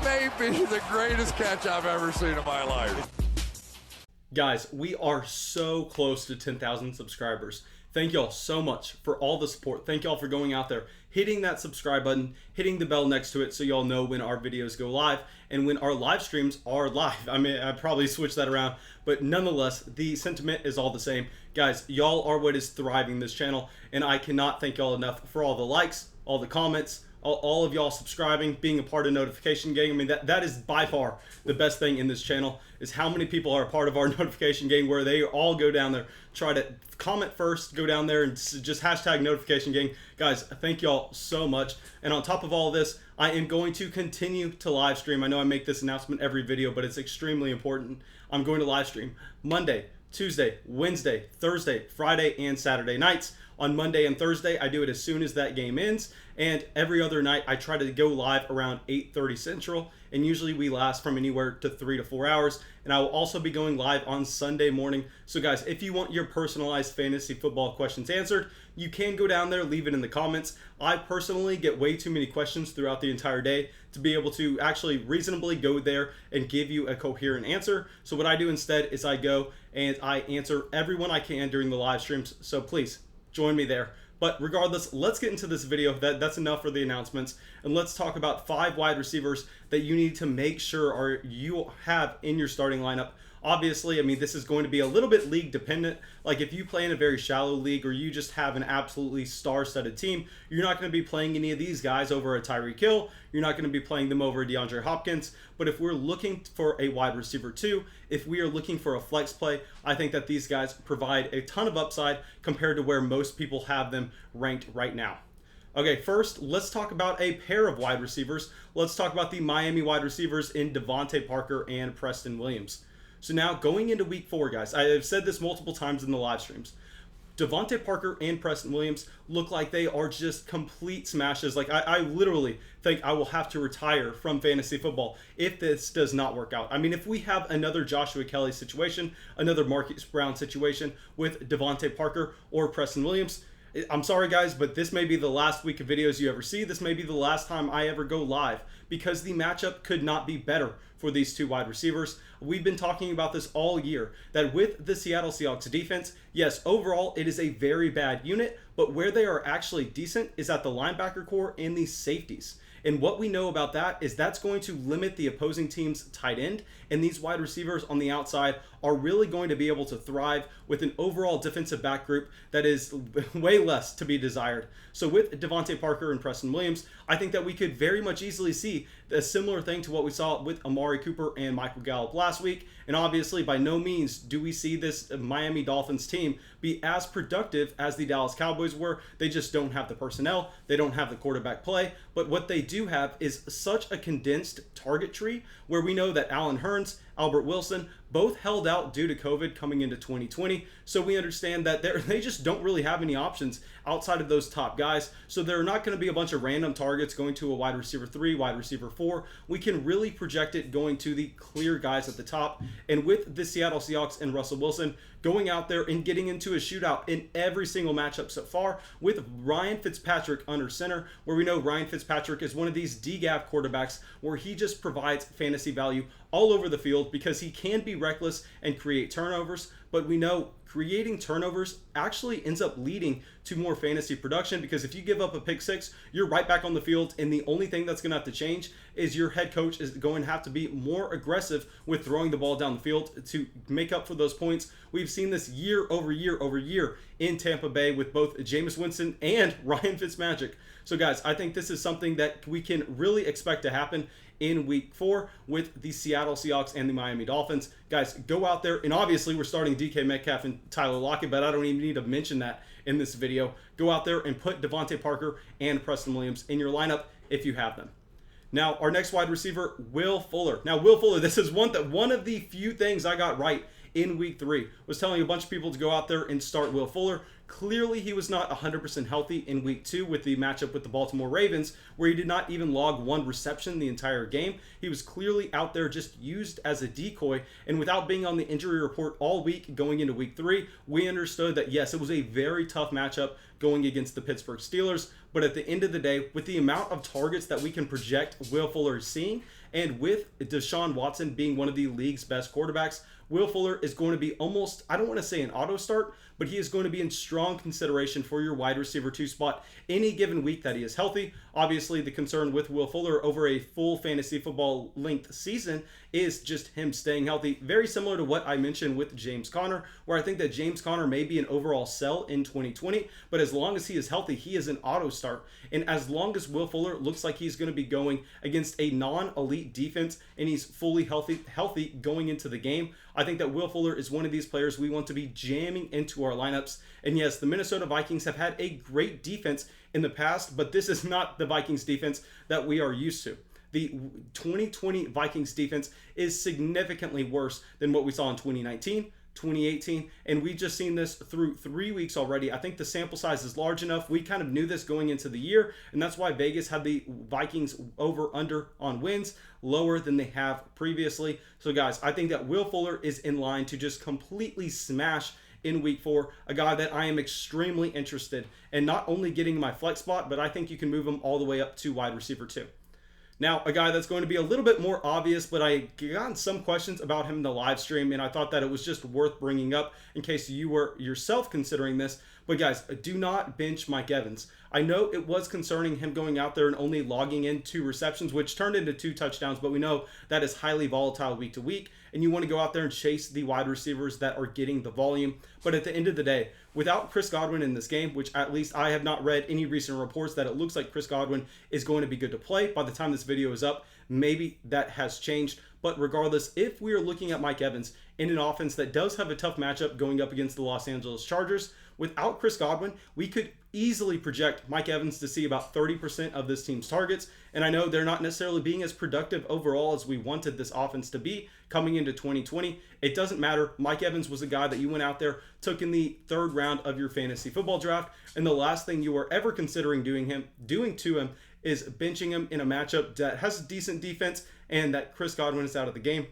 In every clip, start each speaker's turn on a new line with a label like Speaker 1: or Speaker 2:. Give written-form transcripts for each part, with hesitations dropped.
Speaker 1: may be the greatest catch I've ever seen in my life.
Speaker 2: Guys, we are so close to 10,000 subscribers. Thank y'all so much for all the support. Thank y'all for going out there, hitting that subscribe button, hitting the bell next to it so y'all know when our videos go live and when our live streams are live. I mean, I probably switched that around, but nonetheless, the sentiment is all the same. Guys, y'all are what is thriving this channel, and I cannot thank y'all enough for all the likes, all the comments, all of y'all subscribing, being a part of notification gang. I mean, that is by far the best thing in this channel, is how many people are a part of our notification gang, where they all go down there, try to comment first, go down there and just hashtag notification gang. Guys, thank y'all so much. And on top of all of this, I am going to continue to live stream. I know I make this announcement every video, but it's extremely important. I'm going to live stream Monday, Tuesday, Wednesday, Thursday, Friday, and Saturday nights. On Monday and Thursday, I do it as soon as that game ends, and every other night I try to go live around 8:30 Central, and usually we last from anywhere to 3 to 4 hours. And I will also be going live on Sunday morning. So guys, if you want your personalized fantasy football questions answered, you can go down there, leave it in the comments. I personally get way too many questions throughout the entire day to be able to actually reasonably go there and give you a coherent answer. So what I do instead is I go and I answer everyone I can during the live streams. So please join me there. But regardless, let's get into this video. That's enough for the announcements, and let's talk about 5 wide receivers that you need to make sure you have in your starting lineup. Obviously, I mean, this is going to be a little bit league dependent. Like if you play in a very shallow league or you just have an absolutely star-studded team, you're not going to be playing any of these guys over a Tyreek Hill. You're not going to be playing them over a DeAndre Hopkins. But if we're looking for a wide receiver too, if we are looking for a flex play, I think that these guys provide a ton of upside compared to where most people have them ranked right now. Okay, first, let's talk about a pair of wide receivers. Let's talk about the Miami wide receivers in Devante Parker and Preston Williams. So now going into week 4, guys, I have said this multiple times in the live streams. Devante Parker and Preston Williams look like they are just complete smashes. Like I literally think I will have to retire from fantasy football if this does not work out. I mean, if we have another Joshua Kelly situation, another Marquise Brown situation with Devante Parker or Preston Williams, I'm sorry guys, but this may be the last week of videos you ever see. This may be the last time I ever go live, because the matchup could not be better for these 2 wide receivers. We've been talking about this all year, that with the Seattle Seahawks defense, yes, overall it is a very bad unit, but where they are actually decent is at the linebacker core and the safeties. And what we know about that is that's going to limit the opposing team's tight end, and these wide receivers on the outside are really going to be able to thrive with an overall defensive back group that is way less to be desired. So with Devante Parker and Preston Williams, I think that we could very much easily see a similar thing to what we saw with Amari Cooper and Michael Gallup last week. And obviously, by no means do we see this Miami Dolphins team be as productive as the Dallas Cowboys were. They just don't have the personnel. They don't have the quarterback play. But what they do have is such a condensed target tree, where we know that Allen Hurns, Albert Wilson, both held out due to COVID coming into 2020. So we understand that they just don't really have any options outside of those top guys. So there are not going to be a bunch of random targets going to a wide receiver 3, wide receiver 4. We can really project it going to the clear guys at the top. And with the Seattle Seahawks and Russell Wilson going out there and getting into a shootout in every single matchup so far, with Ryan Fitzpatrick under center, where we know Ryan Fitzpatrick is one of these D-gap quarterbacks where he just provides fantasy value all over the field because he can be reckless and create turnovers. But we know creating turnovers actually ends up leading to more fantasy production, because if you give up a pick 6, you're right back on the field, and the only thing that's going to have to change is your head coach is going to have to be more aggressive with throwing the ball down the field to make up for those points. We've seen this year over year over year in Tampa Bay with both Jameis Winston and Ryan Fitzmagic. So guys, I think this is something that we can really expect to happen in week 4 with the Seattle Seahawks and the Miami Dolphins. Guys, go out there, and obviously we're starting DK Metcalf and Tyler Lockett, but I don't even need to mention that in this video. Go out there and put Devante Parker and Preston Williams in your lineup if you have them. Now, our next wide receiver, Will Fuller. Now, Will Fuller, this is one of the few things I got right in week 3. Was telling a bunch of people to go out there and start Will Fuller. Clearly, he was not 100% healthy in week 2 with the matchup with the Baltimore Ravens, where he did not even log 1 reception the entire game. He was clearly out there just used as a decoy, and without being on the injury report all week going into week 3, we understood that yes, it was a very tough matchup going against the Pittsburgh Steelers. But at the end of the day, with the amount of targets that we can project Will Fuller is seeing, and with Deshaun Watson being one of the league's best quarterbacks, Will Fuller is going to be almost, I don't want to say an auto start, but he is going to be in strong consideration for your wide receiver 2 spot any given week that he is healthy. Obviously, the concern with Will Fuller over a full fantasy football length season is just him staying healthy. Very similar to what I mentioned with James Conner, where I think that James Conner may be an overall sell in 2020, but as long as he is healthy, he is an auto start. And as long as Will Fuller looks like he's going to be going against a non-elite defense and he's fully healthy going into the game, I think that Will Fuller is one of these players we want to be jamming into our lineups. And yes, the Minnesota Vikings have had a great defense in the past, but this is not the Vikings defense that we are used to. The 2020 Vikings defense is significantly worse than what we saw in 2019, 2018, and we've just seen this through 3 weeks already. I think the sample size is large enough. We kind of knew this going into the year, and that's why Vegas had the Vikings over-under on wins lower than they have previously. So guys, I think that Will Fuller is in line to just completely smash in week 4, a guy that I am extremely interested in not only getting my flex spot, but I think you can move him all the way up to wide receiver 2. Now, a guy that's going to be a little bit more obvious, but I got some questions about him in the live stream, and I thought that it was just worth bringing up in case you were yourself considering this. But guys, do not bench Mike Evans. I know it was concerning him going out there and only logging in 2 receptions, which turned into 2 touchdowns, but we know that is highly volatile week to week, and you want to go out there and chase the wide receivers that are getting the volume. But at the end of the day, without Chris Godwin in this game, which at least I have not read any recent reports that it looks like Chris Godwin is going to be good to play by the time this video is up, maybe that has changed. But regardless, if we are looking at Mike Evans in an offense that does have a tough matchup going up against the Los Angeles Chargers, without Chris Godwin, we could easily project Mike Evans to see about 30% of this team's targets. And I know they're not necessarily being as productive overall as we wanted this offense to be coming into 2020. It doesn't matter. Mike Evans was a guy that you went out there, took in the 3rd round of your fantasy football draft, and the last thing you were ever considering doing to him is benching him in a matchup that has a decent defense and that Chris Godwin is out of the game.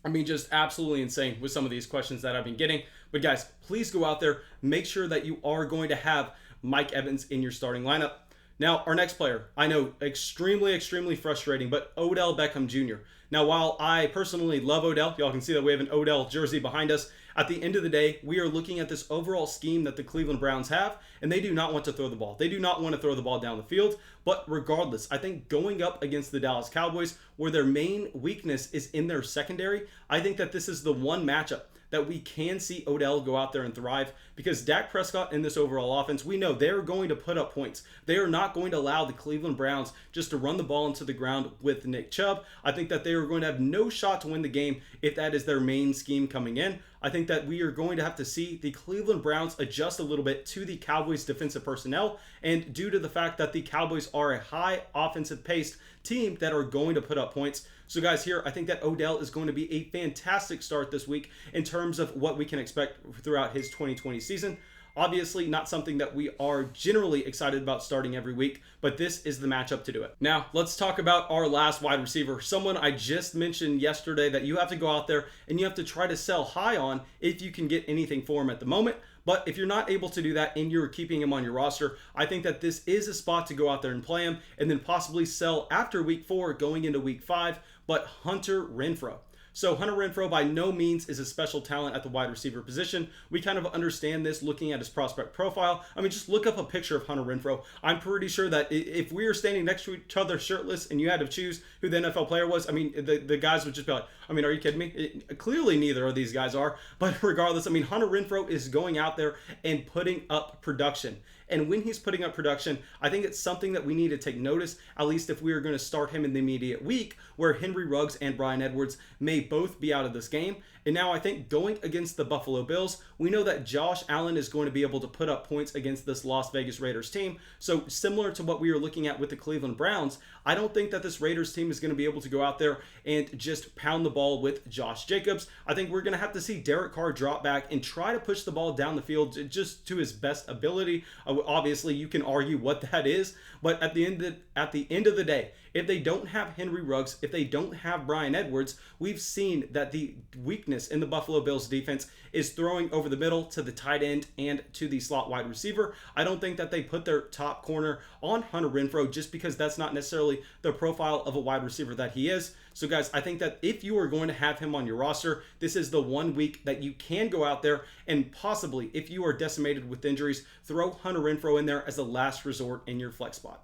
Speaker 2: I mean, just absolutely insane with some of these questions that I've been getting. But guys, please go out there, make sure that you are going to have Mike Evans in your starting lineup. Now, our next player, I know, extremely frustrating, but Odell Beckham Jr. Now, while I personally love Odell, y'all can see that we have an Odell jersey behind us. At the end of the day, we are looking at this overall scheme that the Cleveland Browns have, and they do not want to throw the ball. They do not want to throw the ball down the field. But regardless, I think going up against the Dallas Cowboys, where their main weakness is in their secondary, I think that this is the one matchup that we can see Odell go out there and thrive, because Dak Prescott in this overall offense, we know they're going to put up points. They are not going to allow the Cleveland Browns just to run the ball into the ground with Nick Chubb. I think that they are going to have no shot to win the game if that is their main scheme coming in. I think that we are going to have to see the Cleveland Browns adjust a little bit to the Cowboys' defensive personnel, and due to the fact that the Cowboys are a high offensive paced team that are going to put up points. So guys, here, I think that Odell is going to be a fantastic start this week in terms of what we can expect throughout his 2020 season. Obviously, not something that we are generally excited about starting every week, but this is the matchup to do it. Now, let's talk about our last wide receiver, someone I just mentioned yesterday that you have to go out there and you have to try to sell high on if you can get anything for him at the moment. But if you're not able to do that and you're keeping him on your roster, I think that this is a spot to go out there and play him and then possibly sell after week 4 going into week 5, but Hunter Renfrow. So Hunter Renfrow by no means is a special talent at the wide receiver position. We kind of understand this looking at his prospect profile. I mean, just look up a picture of Hunter Renfrow. I'm pretty sure that if we were standing next to each other shirtless and you had to choose who the NFL player was, I mean, the guys would just be like, I mean, are you kidding me? Clearly neither of these guys are. But regardless, I mean, Hunter Renfrow is going out there and putting up production. And when he's putting up production, I think it's something that we need to take notice, at least if we are going to start him in the immediate week, where Henry Ruggs and Bryan Edwards may both be out of this game. And now I think going against the Buffalo Bills, we know that Josh Allen is going to be able to put up points against this Las Vegas Raiders team. So similar to what we were looking at with the Cleveland Browns, I don't think that this Raiders team is going to be able to go out there and just pound the ball with Josh Jacobs. I think we're going to have to see Derek Carr drop back and try to push the ball down the field just to his best ability. Obviously, you can argue what that is, but at the end of the day, if they don't have Henry Ruggs, if they don't have Bryan Edwards, we've seen that the weakness in the Buffalo Bills defense is throwing over the middle to the tight end and to the slot wide receiver. I don't think that they put their top corner on Hunter Renfrow just because that's not necessarily the profile of a wide receiver that he is. So guys, I think that if you are going to have him on your roster, this is the 1 week that you can go out there and possibly, if you are decimated with injuries, throw Hunter Renfrow in there as a last resort in your flex spot.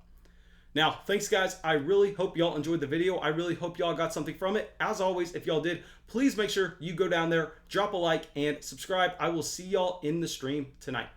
Speaker 2: Now, thanks guys. I really hope y'all enjoyed the video. I really hope y'all got something from it. As always, if y'all did, please make sure you go down there, drop a like, and subscribe. I will see y'all in the stream tonight.